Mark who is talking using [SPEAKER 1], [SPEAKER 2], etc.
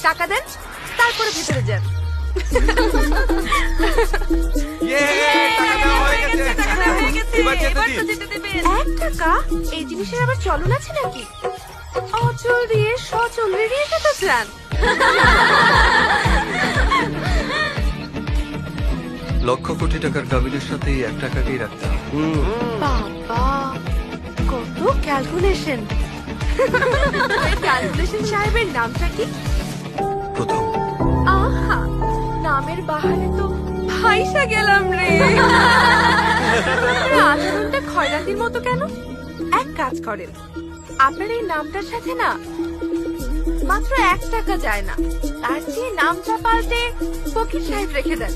[SPEAKER 1] টাকা দেন, তারপরে ভিতরে যান। টাকা? এই জিনিসের আবার চলন আছে নাকি? অচল দিয়ে সচল রেডিয়ে যেতে চান?
[SPEAKER 2] লক্ষ কোটি টাকার কাবিনের সাথে এই 1 টাকাকেই রাখতে হবে।
[SPEAKER 1] বাবা, কত ক্যালকুলেশন। ক্যালকুলেশন সাহেবের নামটা কি?
[SPEAKER 2] প্রথম।
[SPEAKER 1] আহা, নামের বাহারে তো ভাইসা গেলাম রে। আচরণটা খয়রাতির মতো কেন? এক কাজ করেন, আপনার এই নামটার সাথে না মাত্র 1 টাকা যায় না, তার চেয়ে নামটা পাল্টে ফকির সাহেব রেখে দেন।